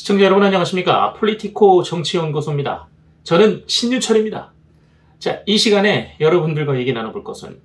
시청자 여러분 안녕하십니까? 폴리티코 정치연구소입니다. 저는 신유철입니다. 자, 이 시간에 여러분들과 얘기 나눠볼 것은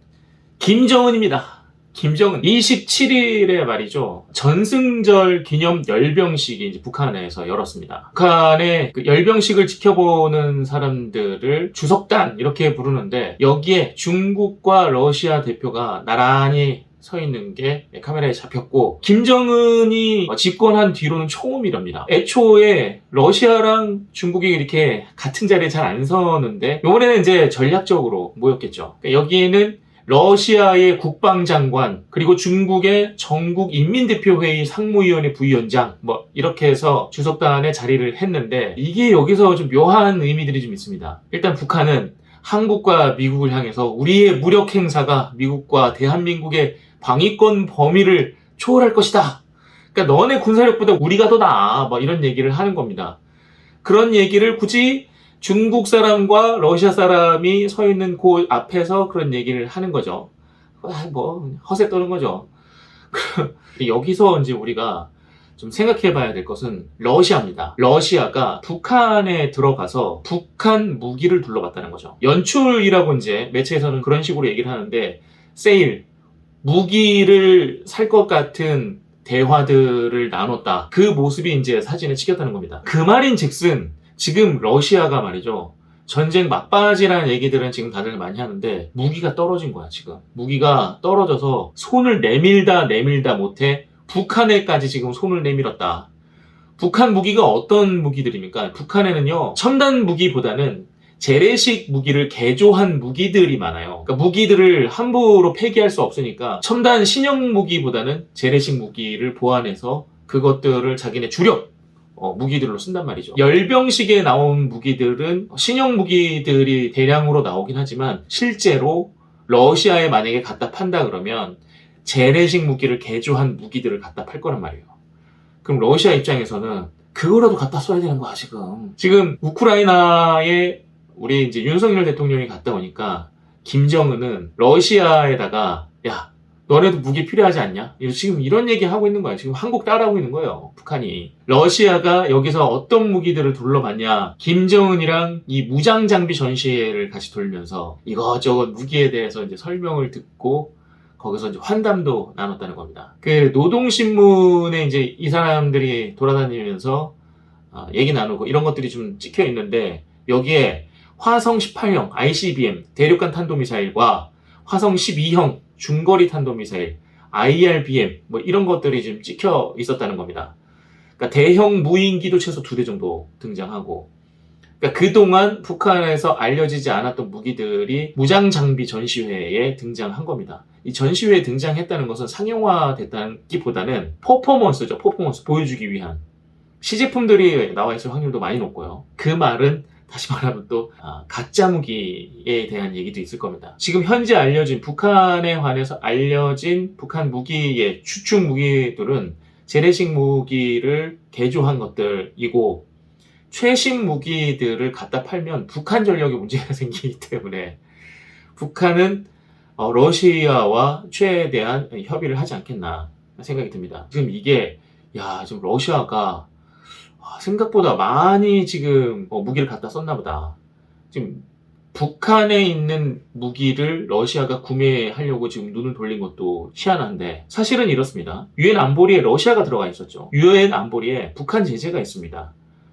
김정은입니다. 김정은 27일에 말이죠. 전승절 기념 열병식이 이제 북한에서 열었습니다. 북한의 그 열병식을 지켜보는 사람들을 주석단 이렇게 부르는데 여기에 중국과 러시아 대표가 나란히 서 있는 게 카메라에 잡혔고, 김정은이 집권한 뒤로는 처음이랍니다. 애초에 러시아랑 중국이 이렇게 같은 자리에 잘 안 서는데 이번에는 이제 전략적으로 모였겠죠. 그러니까 여기에는 러시아의 국방장관, 그리고 중국의 전국인민대표회의 상무위원회 부위원장, 뭐 이렇게 해서 주석단에 자리를 했는데, 이게 여기서 좀 묘한 의미들이 좀 있습니다. 일단 북한은 한국과 미국을 향해서 우리의 무력 행사가 미국과 대한민국의 방위권 범위를 초월할 것이다. 그러니까 너네 군사력보다 우리가 더 나아. 뭐 이런 얘기를 하는 겁니다. 그런 얘기를 굳이 중국 사람과 러시아 사람이 서 있는 그 앞에서 그런 얘기를 하는 거죠. 뭐 허세 떠는 거죠. 여기서 이제 우리가 좀 생각해 봐야 될 것은 러시아입니다. 러시아가 북한에 들어가서 북한 무기를 둘러봤다는 거죠. 연출이라고 이제 매체에서는 그런 식으로 얘기를 하는데, 세일, 무기를 살 것 같은 대화들을 나눴다. 그 모습이 이제 사진에 찍혔다는 겁니다. 그 말인 즉슨 지금 러시아가 말이죠. 전쟁 막바지라는 얘기들은 지금 다들 많이 하는데 무기가 떨어진 거야, 지금. 무기가 떨어져서 손을 내밀다 못해 북한에까지 지금 손을 내밀었다. 북한 무기가 어떤 무기들입니까? 북한에는요, 첨단 무기보다는 재래식 무기를 개조한 무기들이 많아요. 그러니까 무기들을 함부로 폐기할 수 없으니까 첨단 신형 무기보다는 재래식 무기를 보완해서 그것들을 자기네 주력 무기들로 쓴단 말이죠. 열병식에 나온 무기들은 신형 무기들이 대량으로 나오긴 하지만 실제로 러시아에 만약에 갖다 판다 그러면 재래식 무기를 개조한 무기들을 갖다 팔 거란 말이에요. 그럼 러시아 입장에서는 그거라도 갖다 써야 되는 거야, 지금. 지금 우크라이나에 우리 이제 윤석열 대통령이 갔다 오니까 김정은은 러시아에다가, 야, 너네도 무기 필요하지 않냐? 지금 이런 얘기 하고 있는 거야. 지금 한국 따라하고 있는 거예요, 북한이. 러시아가 여기서 어떤 무기들을 둘러봤냐? 김정은이랑 이 무장 장비 전시회를 같이 돌면서 이것저것 무기에 대해서 이제 설명을 듣고 거기서 이제 환담도 나눴다는 겁니다. 그 노동신문에 이제 이 사람들이 돌아다니면서 얘기 나누고 이런 것들이 좀 찍혀 있는데, 여기에 화성 18형 ICBM 대륙간 탄도미사일과 화성 12형 중거리 탄도미사일 IRBM 뭐 이런 것들이 좀 찍혀 있었다는 겁니다. 그러니까 대형 무인기도 최소 2대 정도 등장하고, 그러니까 그동안 북한에서 알려지지 않았던 무기들이 무장장비 전시회에 등장한 겁니다. 이 전시회에 등장했다는 것은 상용화됐다기보다는 퍼포먼스죠. 퍼포먼스 보여주기 위한 시제품들이 나와 있을 확률도 많이 높고요. 그 말은 다시 말하면 또 가짜 무기에 대한 얘기도 있을 겁니다. 지금 현재 알려진, 북한에 관해서 알려진 북한 무기의 추측 무기들은 재래식 무기를 개조한 것들이고, 최신 무기들을 갖다 팔면 북한 전력에 문제가 생기기 때문에 북한은 러시아와 최대한 협의를 하지 않겠나 생각이 듭니다. 지금 이게 지금 러시아가 생각보다 많이 지금 무기를 갖다 썼나 보다. 지금 북한에 있는 무기를 러시아가 구매하려고 지금 눈을 돌린 것도 희한한데, 사실은 이렇습니다. 유엔 안보리에 러시아가 들어가 있었죠. 유엔 안보리에 북한 제재가 있습니다.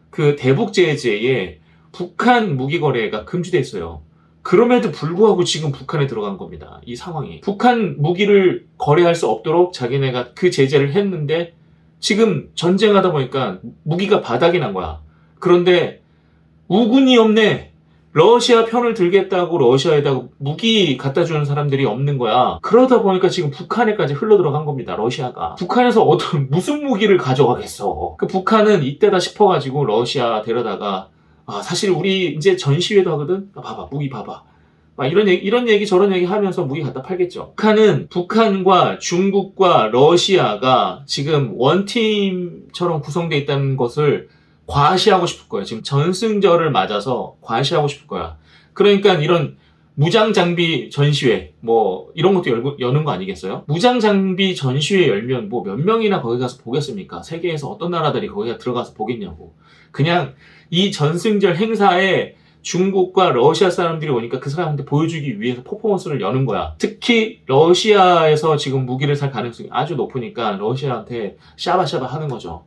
그 대북 제재에 북한 무기 거래가 금지돼 있어요. 그럼에도 불구하고 지금 북한에 들어간 겁니다. 이 상황이. 북한 무기를 거래할 수 없도록 자기네가 그 제재를 했는데 지금 전쟁하다 보니까 무기가 바닥이 난 거야. 그런데 우군이 없네. 러시아 편을 들겠다고 러시아에다가 무기 갖다 주는 사람들이 없는 거야. 그러다 보니까 지금 북한에까지 흘러 들어간 겁니다, 러시아가. 북한에서 무슨 무기를 가져가겠어. 그 북한은 이때다 싶어가지고 러시아 데려다가, 사실 우리 이제 전시회도 하거든? 봐봐, 무기 봐봐. 막 이런 얘기 저런 얘기 하면서 무기 갖다 팔겠죠. 북한은 북한과 중국과 러시아가 지금 원팀처럼 구성되어 있다는 것을 과시하고 싶을 거예요. 지금 전승절을 맞아서 과시하고 싶을 거야. 그러니까 이런 무장장비 전시회 뭐 이런 것도 여는 거 아니겠어요? 무장장비 전시회 열면 뭐 몇 명이나 거기 가서 보겠습니까? 세계에서 어떤 나라들이 거기 들어가서 보겠냐고. 그냥 이 전승절 행사에 중국과 러시아 사람들이 오니까 그 사람한테 보여주기 위해서 퍼포먼스를 여는 거야. 특히 러시아에서 지금 무기를 살 가능성이 아주 높으니까 러시아한테 샤바샤바 하는 거죠.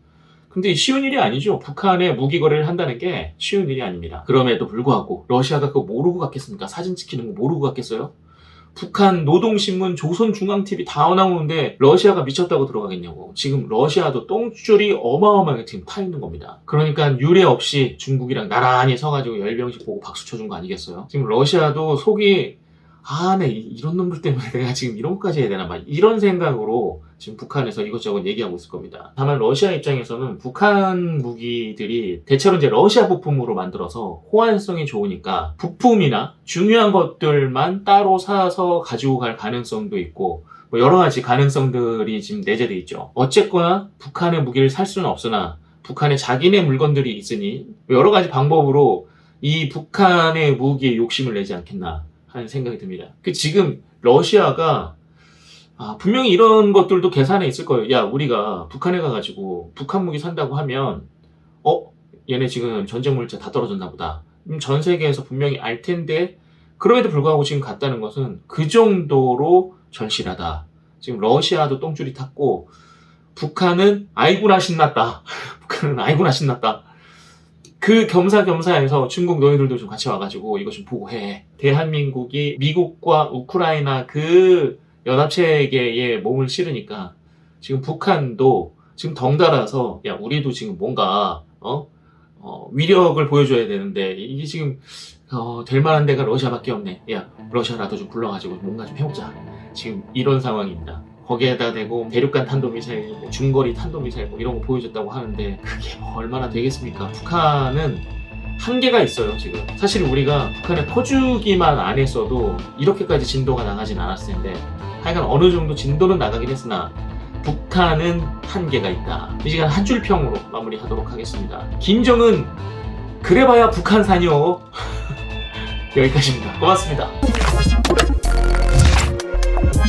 근데 쉬운 일이 아니죠. 북한에 무기 거래를 한다는 게 쉬운 일이 아닙니다. 그럼에도 불구하고 러시아가 그거 모르고 갔겠습니까? 사진 찍히는 거 모르고 갔겠어요? 북한 노동신문, 조선중앙TV 다 나오는데 러시아가 미쳤다고 들어가겠냐고. 지금 러시아도 똥줄이 어마어마하게 지금 타 있는 겁니다. 그러니까 유례 없이 중국이랑 나란히 서가지고 열병식 보고 박수 쳐준 거 아니겠어요? 지금 러시아도 속이 네, 이런 놈들 때문에 내가 지금 이런 것까지 해야 되나, 막 이런 생각으로 지금 북한에서 이것저것 얘기하고 있을 겁니다. 다만 러시아 입장에서는 북한 무기들이 대체로 이제 러시아 부품으로 만들어서 호환성이 좋으니까 부품이나 중요한 것들만 따로 사서 가지고 갈 가능성도 있고, 뭐 여러 가지 가능성들이 지금 내재돼 있죠. 어쨌거나 북한의 무기를 살 수는 없으나 북한에 자기네 물건들이 있으니 여러 가지 방법으로 이 북한의 무기에 욕심을 내지 않겠나 하는 생각이 듭니다. 지금 러시아가 분명히 이런 것들도 계산에 있을 거예요. 야, 우리가 북한에 가가지고 북한 무기 산다고 하면 얘네 지금 전쟁 물자 다 떨어졌나 보다. 전 세계에서 분명히 알 텐데 그럼에도 불구하고 지금 갔다는 것은 그 정도로 절실하다. 지금 러시아도 똥줄이 탔고 북한은 아이고나 신났다. 북한은 아이고나 신났다. 그 겸사겸사해서 중국 너희들도 좀 같이 와가지고 이거 좀 보고 해. 대한민국이 미국과 우크라이나 그 연합체계에 몸을 실으니까 지금 북한도 지금 덩달아서 야, 우리도 지금 뭔가 위력을 보여줘야 되는데 이게 지금 될 만한 데가 러시아밖에 없네. 야, 러시아라도 좀 불러가지고 뭔가 좀 해보자. 지금 이런 상황입니다. 거기에다 대고 대륙간 탄도미사일, 중거리 탄도미사일 이런 거 보여줬다고 하는데 그게 얼마나 되겠습니까? 북한은 한계가 있어요. 지금 사실 우리가 북한에 퍼주기만 안 했어도 이렇게까지 진도가 나가진 않았을 텐데 하여간 어느 정도 진도는 나가긴 했으나 북한은 한계가 있다. 이 시간 한 줄 평으로 마무리하도록 하겠습니다. 김정은 그래봐야 북한산이요. 여기까지입니다. 고맙습니다.